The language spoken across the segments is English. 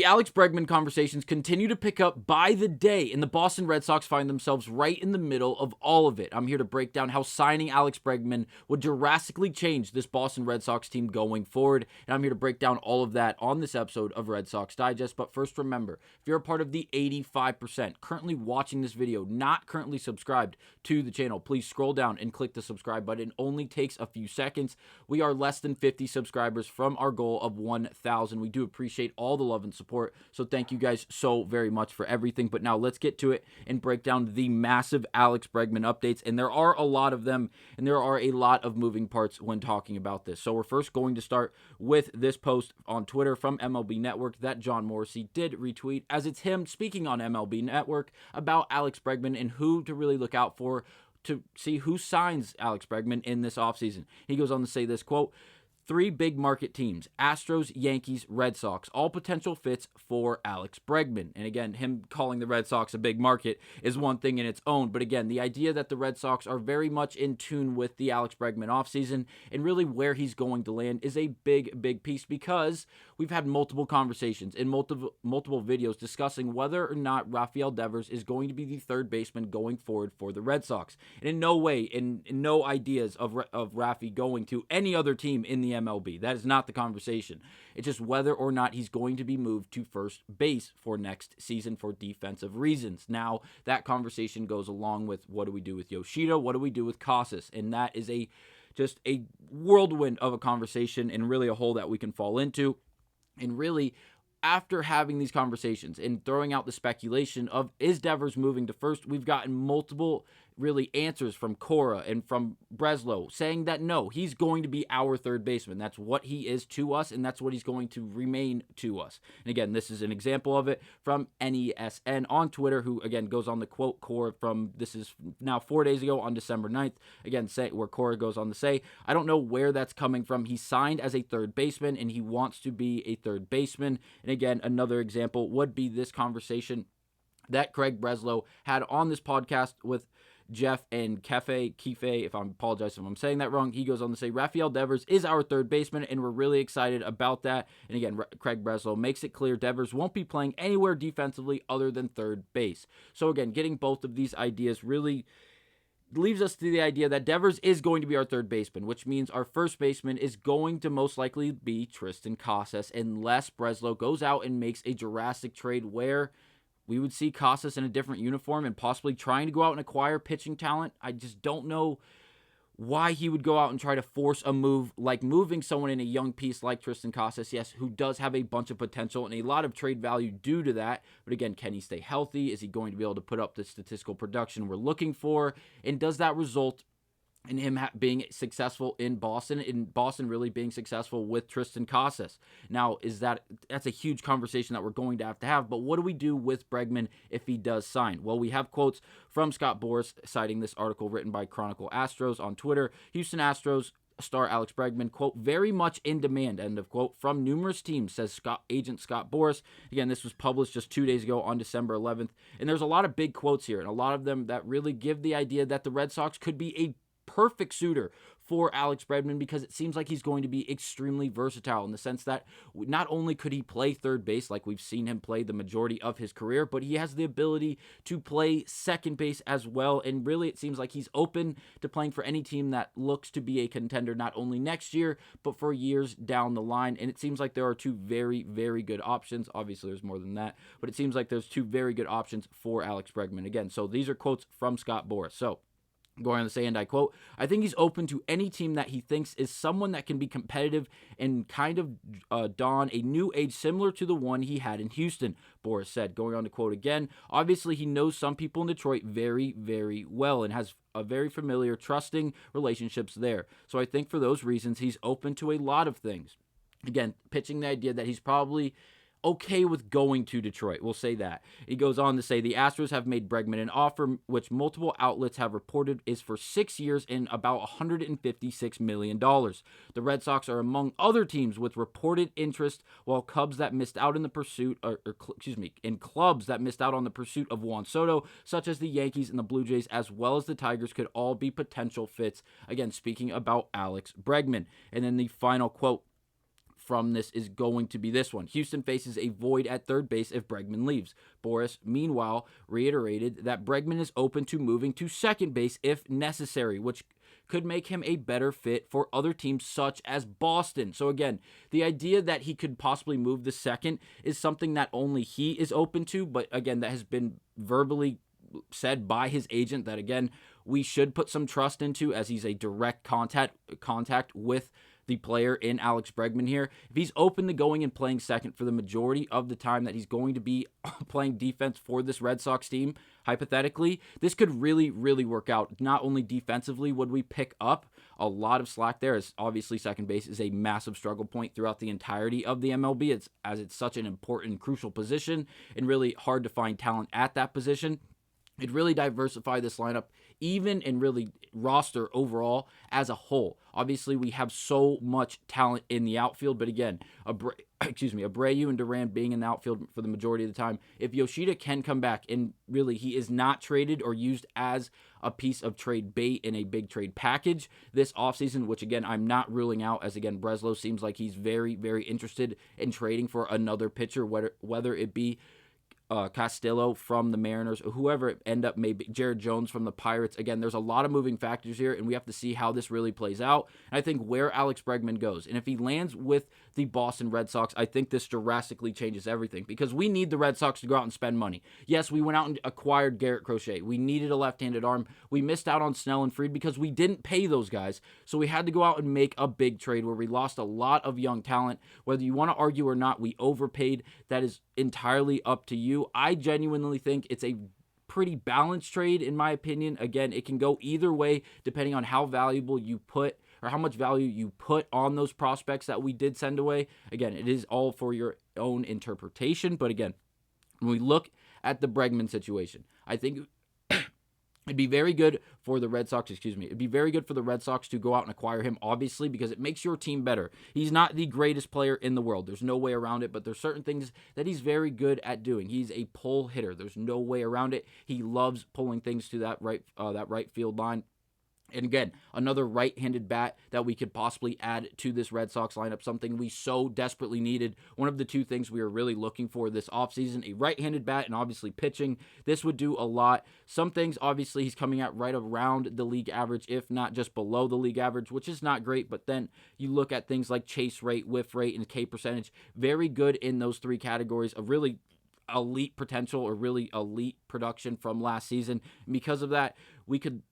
The Alex Bregman conversations continue to pick up by the day, and the Boston Red Sox find themselves right in the middle of all of it. I'm here to break down how signing Alex Bregman would drastically change this Boston Red Sox team going forward, and I'm here to break down all of that on this episode of Red Sox Digest. But first, remember, if you're a part of the 85% currently watching this video, not currently subscribed to the channel, please scroll down and click the subscribe button. It only takes a few seconds. We are less than 50 subscribers from our goal of 1,000. We do appreciate all the love and support. So thank you guys so very much for everything. But now let's get to it and break down the massive Alex Bregman updates. And there are a lot of them, and there are a lot of moving parts when talking about this. So we're first going to start with this post on Twitter from MLB Network that John Morrissey did retweet, as it's him speaking on MLB Network about Alex Bregman and who to really look out for to see who signs Alex Bregman in this offseason. He goes on to say this, quote, "Three big market teams, Astros, Yankees, Red Sox, all potential fits for Alex Bregman." And again, him calling the Red Sox a big market is one thing in its own. But again, the idea that the Red Sox are very much in tune with the Alex Bregman offseason and really where he's going to land is a big piece, because we've had multiple conversations and multiple videos discussing whether or not Rafael Devers is going to be the third baseman going forward for the Red Sox. And in no way, in no ideas of Rafi going to any other team in the MLB. That is not the conversation. It's just whether or not he's going to be moved to first base for next season for defensive reasons. Now, that conversation goes along with what do we do with Yoshida? What do we do with Casas? And that is just a whirlwind of a conversation and really a hole that we can fall into. And really, after having these conversations and throwing out the speculation of is Devers moving to first, we've gotten multiple really answers from Cora and from Breslow saying that no, he's going to be our third baseman. That's what he is to us, and that's what he's going to remain to us. And again, this is an example of it from NESN on Twitter, who again goes on the quote Cora from, this is now 4 days ago on December 9th, again, where Cora goes on to say, "I don't know where that's coming from. He signed as a third baseman and he wants to be a third baseman." And again, another example would be this conversation that Craig Breslow had on this podcast with Jeff and Kefe, if I apologize if I'm saying that wrong. He goes on to say, "Rafael Devers is our third baseman, and we're really excited about that." And again, Craig Breslow makes it clear Devers won't be playing anywhere defensively other than third base. So again, getting both of these ideas really leaves us to the idea that Devers is going to be our third baseman, which means our first baseman is going to most likely be Tristan Casas, unless Breslow goes out and makes a drastic trade where we would see Casas in a different uniform and possibly trying to go out and acquire pitching talent. I just don't know why he would go out and try to force a move like moving someone in a young piece like Tristan Casas, yes, who does have a bunch of potential and a lot of trade value due to that. But again, can he stay healthy? Is he going to be able to put up the statistical production we're looking for? And does that result in him being successful in Boston really being successful with Tristan Casas? Now, that's a huge conversation that we're going to have, but what do we do with Bregman if he does sign? Well, we have quotes from Scott Boras citing this article written by Chronicle Astros on Twitter. "Houston Astros star Alex Bregman, quote, very much in demand," end of quote, from numerous teams, says agent Scott Boras. Again, this was published just 2 days ago on December 11th. And there's a lot of big quotes here, and a lot of them that really give the idea that the Red Sox could be a perfect suitor for Alex Bregman, because it seems like he's going to be extremely versatile in the sense that not only could he play third base like we've seen him play the majority of his career, but he has the ability to play second base as well. And really, it seems like he's open to playing for any team that looks to be a contender not only next year, but for years down the line. And it seems like there are two very good options. Obviously, there's more than that, but it seems like there's two very good options for Alex Bregman. Again, so these are quotes from Scott Boras. So, going on to say, and I quote, "I think he's open to any team that he thinks is someone that can be competitive and kind of don a new age similar to the one he had in Houston," Boras said. Going on to quote again, "Obviously, he knows some people in Detroit very well and has a very familiar, trusting relationships there. So I think for those reasons, he's open to a lot of things." Again, pitching the idea that he's probably okay with going to Detroit. We'll say that. He goes on to say the Astros have made Bregman an offer which multiple outlets have reported is for 6 years and about $156 million. The Red Sox are among other teams with reported interest, while Cubs that missed out in the pursuit, in clubs that missed out on the pursuit of Juan Soto, such as the Yankees and the Blue Jays, as well as the Tigers, could all be potential fits. Again, speaking about Alex Bregman. And then the final quote from this is going to be this one. Houston faces a void at third base if Bregman leaves. Boras, meanwhile, reiterated that Bregman is open to moving to second base if necessary, which could make him a better fit for other teams such as Boston. So again, the idea that he could possibly move the second is something that only he is open to, but again, that has been verbally said by his agent that, again, we should put some trust into, as he's a direct contact with the player in Alex Bregman here. If he's open to going and playing second for the majority of the time that he's going to be playing defense for this Red Sox team, hypothetically, this could really, really work out. Not only defensively would we pick up a lot of slack there, as obviously second base is a massive struggle point throughout the entirety of the MLB, it's such an important, crucial position, and really hard to find talent at that position. It'd really diversify this lineup, even in really roster overall as a whole. Obviously, we have so much talent in the outfield, but again, Abreu and Duran being in the outfield for the majority of the time. If Yoshida can come back, and really he is not traded or used as a piece of trade bait in a big trade package this offseason, which again, I'm not ruling out, as again, Breslow seems like he's very, very interested in trading for another pitcher, whether it be Castillo from the Mariners, or whoever it end up, maybe Jared Jones from the Pirates. Again, there's a lot of moving factors here, and we have to see how this really plays out. And I think where Alex Bregman goes, and if he lands with the Boston Red Sox, I think this drastically changes everything, because we need the Red Sox to go out and spend money. Yes, we went out and acquired Garrett Crochet. We needed a left-handed arm. We missed out on Snell and Fried because we didn't pay those guys, so we had to go out and make a big trade where we lost a lot of young talent. Whether you want to argue or not, we overpaid. That is entirely up to you. I genuinely think it's a pretty balanced trade, in my opinion. Again, it can go either way depending on how valuable you put, or how much value you put on those prospects that we did send away. Again, it is all for your own interpretation. But again, when we look at the Bregman situation, I think it'd be very good for the Red Sox, It'd be very good for the Red Sox to go out and acquire him, obviously, because it makes your team better. He's not the greatest player in the world. There's no way around it, but there's certain things that he's very good at doing. He's a pull hitter. There's no way around it. He loves pulling things to that right field line. And again, another right-handed bat that we could possibly add to this Red Sox lineup, something we so desperately needed. One of the two things we were really looking for this offseason, a right-handed bat and obviously pitching. This would do a lot. Some things, obviously, he's coming out right around the league average, if not just below the league average, which is not great. But then you look at things like chase rate, whiff rate, and K percentage. Very good in those three categories of really elite potential or really elite production from last season. And because of that, we could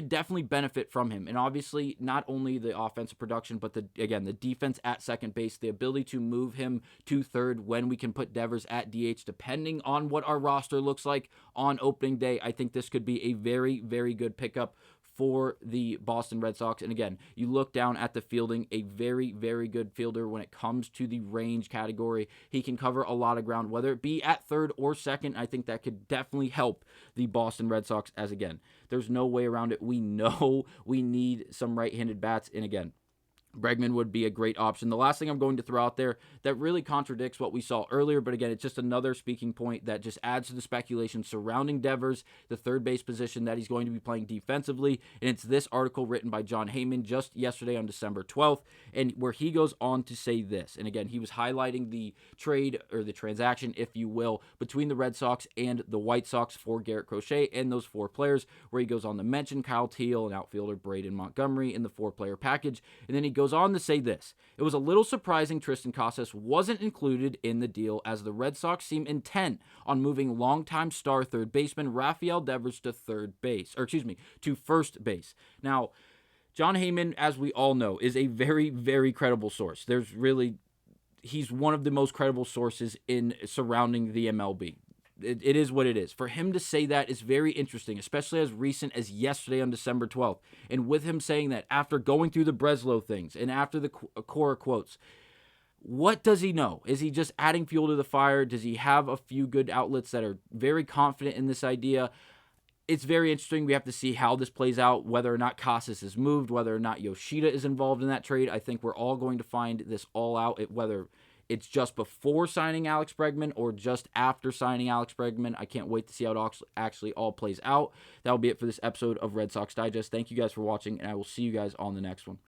definitely benefit from him. And obviously, not only the offensive production, but the defense at second base, the ability to move him to third when we can put Devers at DH, depending on what our roster looks like on opening day. I think this could be a very, very good pickup for the Boston Red Sox. And again, you look down at the fielding, a very, very good fielder when it comes to the range category. He can cover a lot of ground, whether it be at third or second. I think that could definitely help the Boston Red Sox, as again, there's no way around it. We know we need some right-handed bats, and again, Bregman would be a great option. The last thing I'm going to throw out there that really contradicts what we saw earlier, but again, it's just another speaking point that just adds to the speculation surrounding Devers, the third base position that he's going to be playing defensively, and it's this article written by Jon Heyman just yesterday on December 12th, and where he goes on to say this, and again, he was highlighting the trade, or the transaction, if you will, between the Red Sox and the White Sox for Garrett Crochet and those four players, where he goes on to mention Kyle Teal and outfielder Braden Montgomery in the four-player package, and then he goes on to say this: it was a little surprising Tristan Casas wasn't included in the deal, as the Red Sox seem intent on moving longtime star third baseman Rafael Devers to to first base. Now, Jon Heyman, as we all know, is a very, very credible source. He's one of the most credible sources in surrounding the MLB. It is what it is. For him to say that is very interesting, especially as recent as yesterday on December 12th. And with him saying that after going through the Breslow things and after the Cora quotes, what does he know? Is he just adding fuel to the fire? Does he have a few good outlets that are very confident in this idea? It's very interesting. We have to see how this plays out, whether or not Casas is moved, whether or not Yoshida is involved in that trade. I think we're all going to find this all out, whether it's just before signing Alex Bregman or just after signing Alex Bregman. I can't wait to see how it actually all plays out. That'll be it for this episode of Red Sox Digest. Thank you guys for watching, and I will see you guys on the next one.